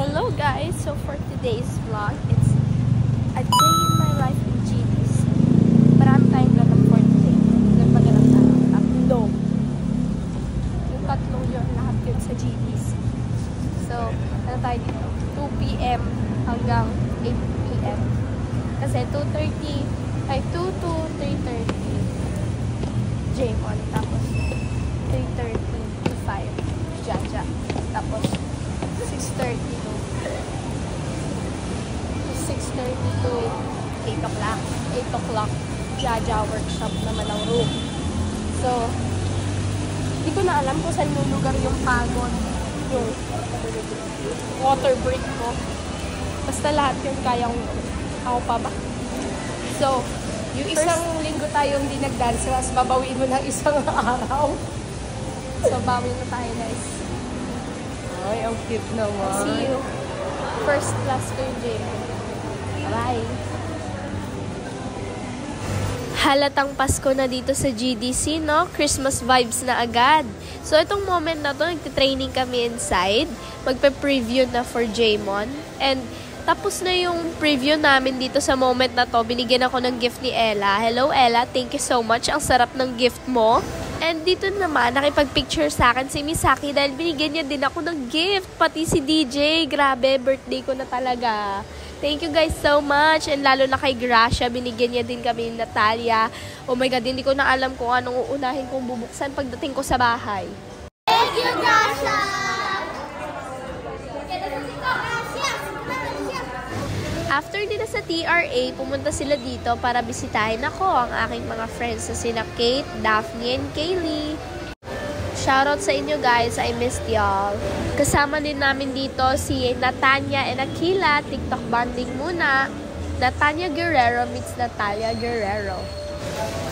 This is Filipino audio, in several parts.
Hello guys! So for today's vlog, it's a day in my life in GDC. Marami tayong ganap for today. Nagpaganap na tatlo. Yung tatlong yun, lahat yun sa GDC. So, ano tayo dito? 2 p.m. hanggang 8 p.m. Kasi 2:30, ay 2 to 3:30 J1. Tapos 3:30 to 5 Jaja. Tapos 6:30 to 8 o'clock. 8 o'clock, Jaja workshop naman ang room. So, hindi ko na alam kung saan yung lugar yung pagod, yung water break ko. Basta lahat yun kayang ako pa ba. So, yung isang linggo tayong hindi nag-dance, mas babawiin mo ng isang araw. So, bawi na tayo guys. Ay, ang cute naman. See you. First class ko yung gym. Bye! Halatang Pasko na dito sa GDC, no? Christmas vibes na agad. So, itong moment na to, nagtitraining kami inside. Magpe-preview na for Jmon. And, tapos na yung preview namin dito sa moment na to. Binigyan ako ng gift ni Ella. Hello, Ella. Thank you so much. Ang sarap ng gift mo. And dito naman, nakipag-picture sa akin si Misaki dahil binigyan niya din ako ng gift. Pati si DJ. Grabe, birthday ko na talaga. Thank you guys so much. And lalo na kay Gracia, binigyan niya din kami ni Natalia. Oh my God, hindi ko na alam kung anong uunahin kong bubuksan pagdating ko sa bahay. Thank you, Gracia! After nila sa TRA, pumunta sila dito para bisitahin ako ang aking mga friends na sina Kate, Daphne, and Kaylee. Shoutout sa inyo guys, I missed y'all. Kasama din namin dito si Natanya and Akila, TikTok bonding muna. Natanya Guerrero meets Natalia Guerrero.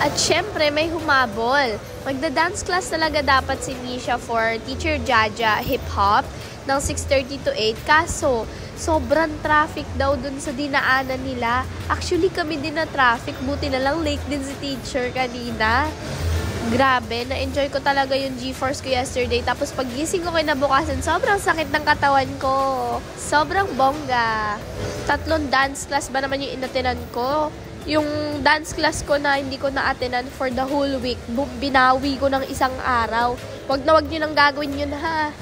At syempre, may humabol. Magda-dance class talaga dapat si Misha for Teacher Jaja Hip Hop ng 6:30 to 8. Kaso, sobrang traffic daw dun sa dinaanan nila. Actually, kami din na traffic. Buti na lang late din si teacher kanina. Grabe, na-enjoy ko talaga yung G-Force ko yesterday. Tapos pag-gising ko kinabukasan, sobrang sakit ng katawan ko. Sobrang bongga. 3 dance class ba naman yung inatenan ko? Yung dance class ko na hindi ko na-atenan for the whole week, binawi ko ng isang araw. Wag nyo nang gagawin yun ha.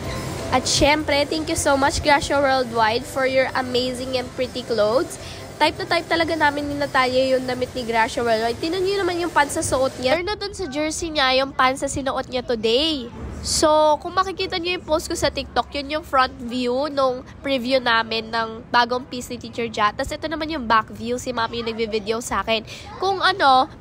At syempre, thank you so much Gracia Worldwide for your amazing and pretty clothes. Type na type talaga namin ni Natalia yung damit ni Gracia Worldwide. Tingnan nyo naman yung pants sa suot niya. Or na dun sa jersey niya, yung pants na sinuot niya today. So, kung makikita nyo yung post ko sa TikTok, yun yung front view nung preview namin ng bagong piece ni Teacher Ja. Tapos ito naman yung back view, si Mami yung nagbe-video sa akin. Kung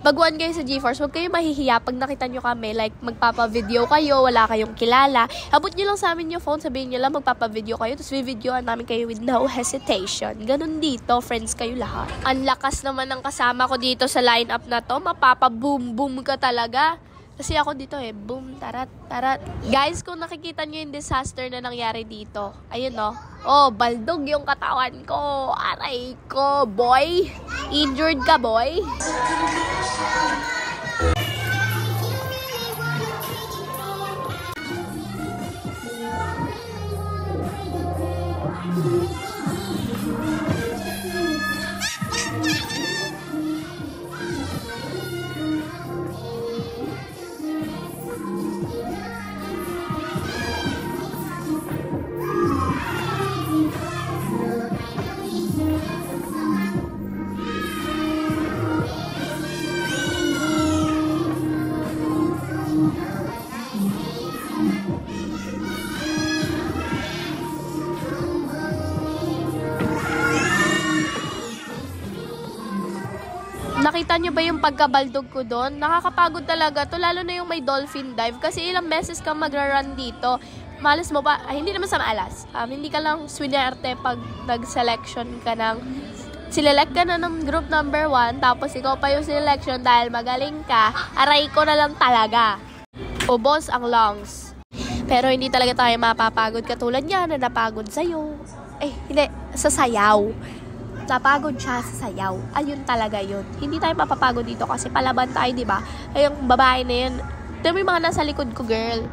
baguhan kayo sa GeForce, huwag kayo mahihiya pag nakita nyo kami, like magpapa-video kayo, wala kayong kilala. Abot nyo lang sa amin yung phone, sabihin nyo lang magpapa-video kayo, tapos vi-videoan namin kayo with no hesitation. Ganun dito, friends kayo lahat. Ang lakas naman ng kasama ko dito sa lineup na to, mapapa-boom-boom ka talaga. Kasi ako dito boom, tarat, tarat. Guys, kung nakikita nyo yung disaster na nangyari dito, ayun oh, baldog yung katawan ko. Aray ko, boy. Injured ka, boy. Nakita nyo ba yung pagkabaldog ko doon? Nakakapagod talaga to, lalo na yung may dolphin dive. Kasi ilang beses kang magra-run dito. Malas mo ba? Ay, hindi naman sa maalas. Hindi ka lang swinerte pag nag-selection ka ng... Select ka na ng group number 1, tapos ikaw pa yung selection dahil magaling ka. Aray ko na lang talaga. Ubos ang lungs. Pero hindi talaga tayo mapapagod katulad niya na napagod sa'yo. Hindi. Sa sayaw. Napagod siya sa sayaw. Ayun talaga yun. Hindi tayo mapapagod dito kasi palaban tayo, di ba? Ay, yung babae na yun. Ito yung mga nasa likod ko, girl.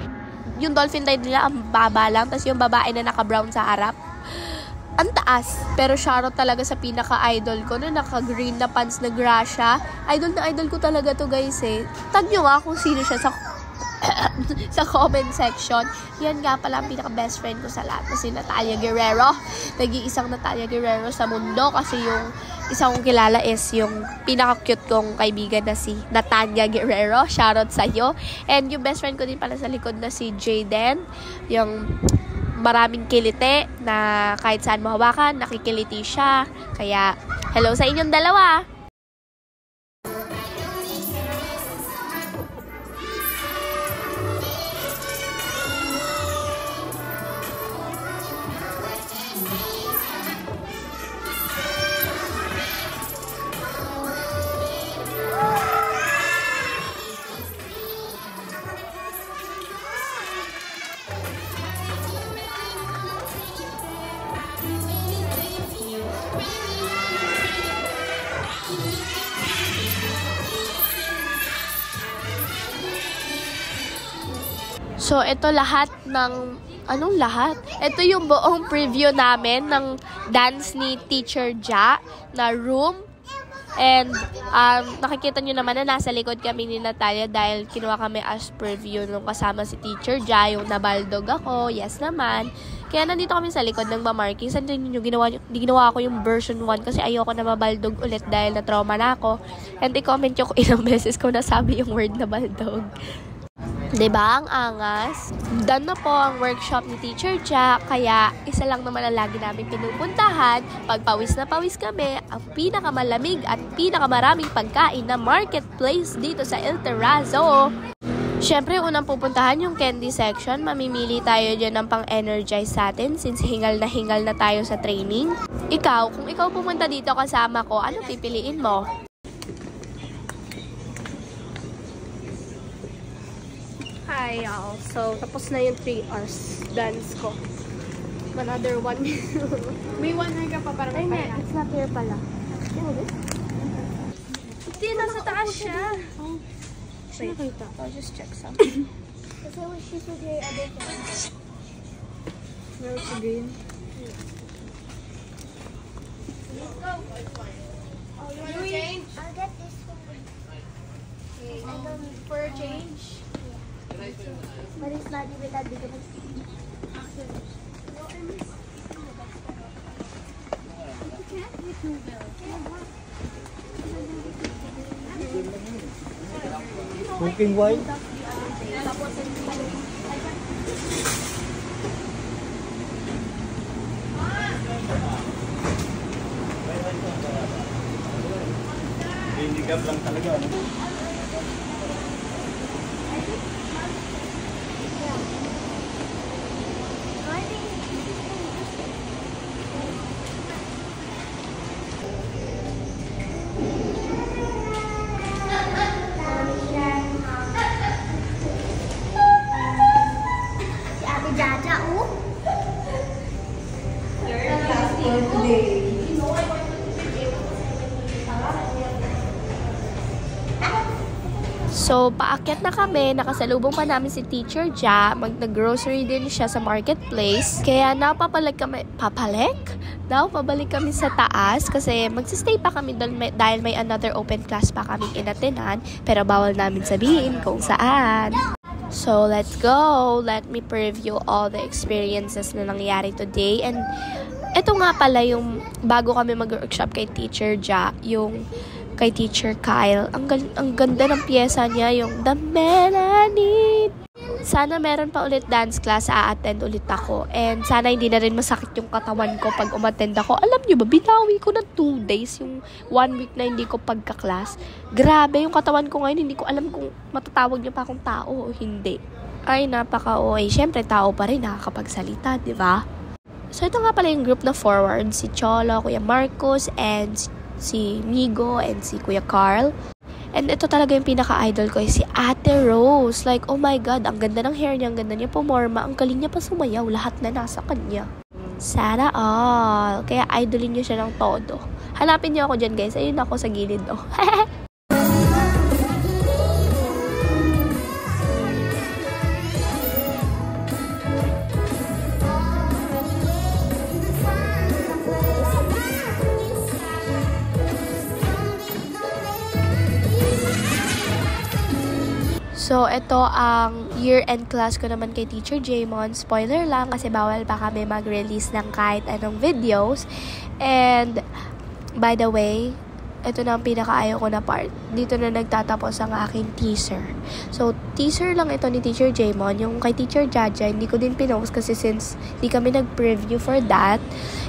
Yung dolphin dive nila, ang baba lang. Tapos yung babae na naka-brown sa harap. ang taas. Pero shoutout talaga sa pinaka-idol ko na naka-green na pants na Gracia. Idol na idol ko talaga to guys eh. Tag nyo nga kung sino siya sa sa comment section. Yan nga pala ang pinaka-best friend ko sa lahat na si Natalia Guerrero. Nag-iisang Natalia Guerrero sa mundo kasi yung isa kong kilala is yung pinaka-cute kong kaibigan na si Natanya Guerrero. Shoutout sa'yo. And yung best friend ko din pala sa likod na si Jayden. Yung maraming kilite na kahit saan mo hawakan, nakikiliti siya. Kaya, hello sa inyong dalawa! So, ito lahat ng... Anong lahat? Ito yung buong preview namin ng dance ni Teacher Ja na room. And, nakikita nyo naman na nasa likod kami ni Natalia dahil kinuha kami as preview nung kasama si Teacher Ja, yung nabaldog ako. Yes naman. Kaya nandito kami sa likod ng mamarking. Saan rin nyo ginawa ko yung version 1 kasi ayoko na mabaldog ulit dahil na-trauma na ako. And i-comment nyo kung ilang beses ko nasabi yung word na baldog. Diba? Ang angas. Done na po ang workshop ni Teacher Ja, kaya isa lang naman ang lagi namin pinupuntahan. Pag pawis na pawis kami, ang pinakamalamig at pinakamaraming pagkain na marketplace dito sa El Terrazo. Siyempre, unang pupuntahan yung candy section. Mamimili tayo dyan ng pang-energize sa atin since hingal na tayo sa training. Ikaw, kung ikaw pumunta dito kasama ko, ano pipiliin mo? Hi y'all. So, tapos na yung 3 hours dance ko. Another 1 minute. May 1 hour ka pa para magpahinga. It's not here pala. Hindi, nasa taas siya. Wait, I'll just check some. Kasi I wish you to hear other things. Where's the green? Oh, you want to change? I'll get this one. I don't For a change? but it's not even that big of a Smoking wine? Handicap lang talaga, no? So, paakyat na kami. Nakasalubong pa namin si Teacher Ja. Nag-grocery din siya sa marketplace. Kaya napabalik kami sa taas kasi magsistay pa kami doon dahil may another open class pa kaming inatenan. Pero bawal namin sabihin kung saan. So, let's go. Let me preview all the experiences na nangyari today. And ito nga pala yung bago kami mag-workshop kay Teacher Ja, yung kay Teacher Kyle. Ang ganda ng pyesa niya, yung The Man I Need. Sana meron pa ulit dance class, a-attend ulit ako. And sana hindi na rin masakit yung katawan ko pag umattend ako. Alam niyo ba, binawi ko ng 2 days, yung 1 week na hindi ko pagka-class. Grabe, yung katawan ko ngayon, hindi ko alam kung matatawag niyo pa akong tao o hindi. Ay, napaka-OA. Siyempre, tao pa rin nakakapagsalita, di ba? So, ito nga pala yung group na forward. Si Cholo, Kuya Marcos, and si Migo, and si Kuya Carl. And ito talaga yung pinaka-idol ko, si Ate Rose. Like, oh my God, ang ganda ng hair niya, ang ganda niya pumorma, ang galing niya pa sumayaw, lahat na nasa kanya. Sana all. Kaya idolin niyo siya ng todo. Hanapin niyo ako dyan, guys. Ayun ako sa gilid, oh. So, ito ang year-end class ko naman kay Teacher Jaymon. Spoiler lang kasi bawal pa kami mag-release ng kahit anong videos. And, by the way, ito na ang pinakaayaw ko na part. Dito na nagtatapos ang aking teaser. So, teaser lang ito ni Teacher Jaymon. Yung kay Teacher Jaja, hindi ko din pinost kasi since di kami nag-preview for that.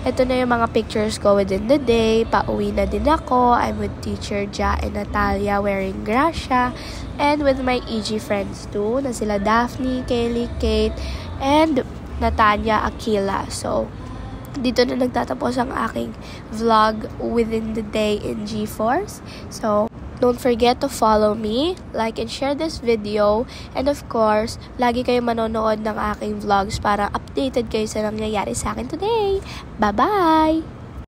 Ito na yung mga pictures ko within the day. Pauwi na din ako. I'm with Teacher Ja and Natalia wearing Gracia. And with my EG friends too, na sila Daphne, Kaylee, Kate, and Natanya Aquila. So, dito na nagtatapos ang aking vlog within the day in GeForce. So, don't forget to follow me, like and share this video, and of course, lagi kayo manonood ng aking vlogs para updated kayo sa nangyayari sa akin today. Bye-bye!